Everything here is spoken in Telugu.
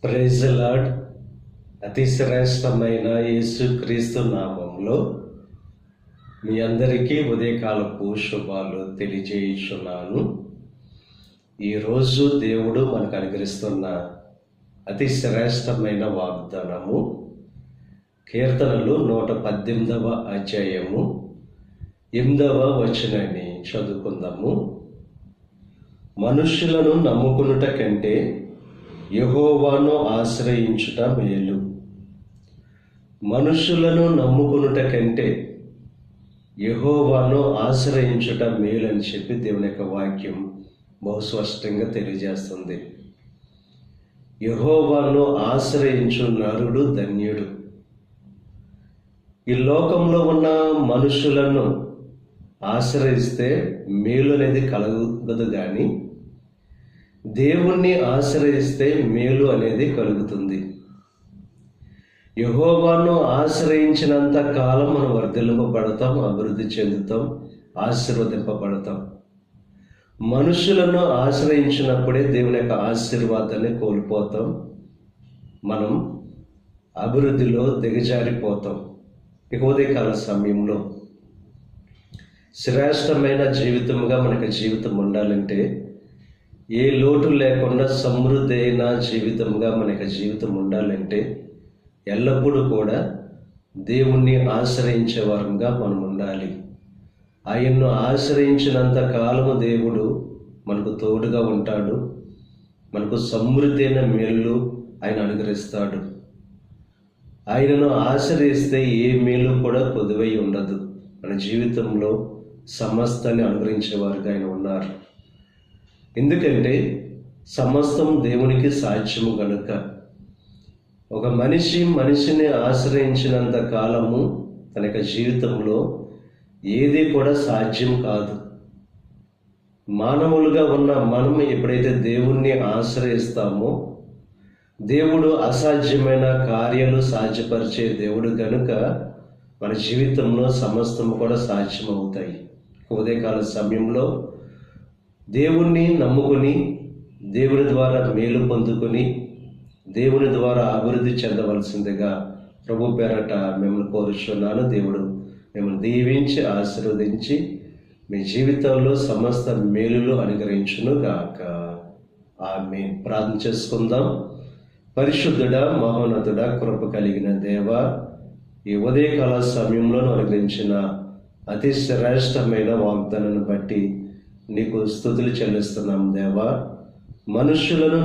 Praise the lord. అతి శ్రేష్టమైన యేసుక్రీస్తు నామంలో మీ అందరికీ ఉదయకాలపు శుభాలు తెలియజేయుచున్నాను. ఈరోజు దేవుడు మనకు అనుగ్రహిస్తున్న అతి శ్రేష్టమైన వాగ్దానము కీర్తనలు 118వ అధ్యాయము 8వ వచనాన్ని చదువుకుందాము. మనుష్యులను నమ్ముకునుట కంటే యెహోవాను ఆశ్రయించుట మేలు. మనుషులను నమ్ముకునుట కంటే యెహోవాను ఆశ్రయించుట మేలు అని చెప్పి దేవుని యొక్క వాక్యం బహుస్పష్టంగా తెలియజేస్తుంది. యెహోవాను ఆశ్రయించు నరుడు ధన్యుడు. ఈ లోకంలో ఉన్న మనుషులను ఆశ్రయిస్తే మేలు అనేది కలగదు, కానీ దేవుణ్ణి ఆశ్రయిస్తే మేలు అనేది కలుగుతుంది. యెహోవాను ఆశ్రయించినంత కాలం మనం వర్ధిల్లింపబడతాం, అభివృద్ధి చెందుతాం, ఆశీర్వదింపబడతాం. మనుషులను ఆశ్రయించినప్పుడే దేవుని యొక్క ఆశీర్వాదాన్ని కోల్పోతాం, మనం అభివృద్ధిలో దిగజారిపోతాం. ఇక ఉదయకాల సమయంలో శ్రేష్టమైన జీవితంగా మనకి జీవితం ఉండాలంటే, ఏ లోటు లేకుండా సమృద్ధి అయిన జీవితంగా మనకి జీవితం ఉండాలంటే ఎల్లప్పుడూ కూడా దేవుణ్ణి ఆశ్రయించే వారంగా మనం ఉండాలి. ఆయన్ను ఆశ్రయించినంత కాలము దేవుడు మనకు తోడుగా ఉంటాడు, మనకు సమృద్ధి అయిన మేలు ఆయన అనుగ్రహిస్తాడు. ఆయనను ఆశ్రయిస్తే ఏ మేలు కూడా కొదువై ఉండదు. మన జీవితంలో సమస్తాన్ని అనుగ్రహించేవారుగా ఆయన ఉన్నారు. ఎందుకంటే సమస్తం దేవునికి సాధ్యము గనుక. ఒక మనిషిని ఆశ్రయించినంత కాలము తన యొక్క జీవితంలో ఏది కూడా సాధ్యం కాదు. మానవులుగా ఉన్న మనం ఎప్పుడైతే దేవుణ్ణి ఆశ్రయిస్తామో, దేవుడు అసాధ్యమైన కార్యాలు సాధ్యపరిచే దేవుడు కనుక మన జీవితంలో సమస్తము కూడా సాధ్యమవుతాయి. ఉదయకాల సమయంలో దేవుణ్ణి నమ్ముకొని దేవుని ద్వారా మేలు పొందుకొని దేవుని ద్వారా అభివృద్ధి చెందవలసిందిగా ప్రభు పేరట మిమ్మల్ని కోరుచున్నాను. దేవుడు మిమ్మల్ని దీవించి ఆశీర్వదించి మీ జీవితంలో సమస్త మేలులు అనుగ్రహించును గాక. ఆమేన్. ప్రార్థన చేసుకుందాం. పరిశుద్ధుడా, మహోన్నతుడా, కృప కలిగిన దేవ, ఈ ఉదయకాల సమయంలో అనుగ్రహించిన అతి శ్రేష్టమైన వాగ్దానాన్ని బట్టి నీకు స్తుతులు చెల్లిస్తున్నాం దేవా. మనుషులను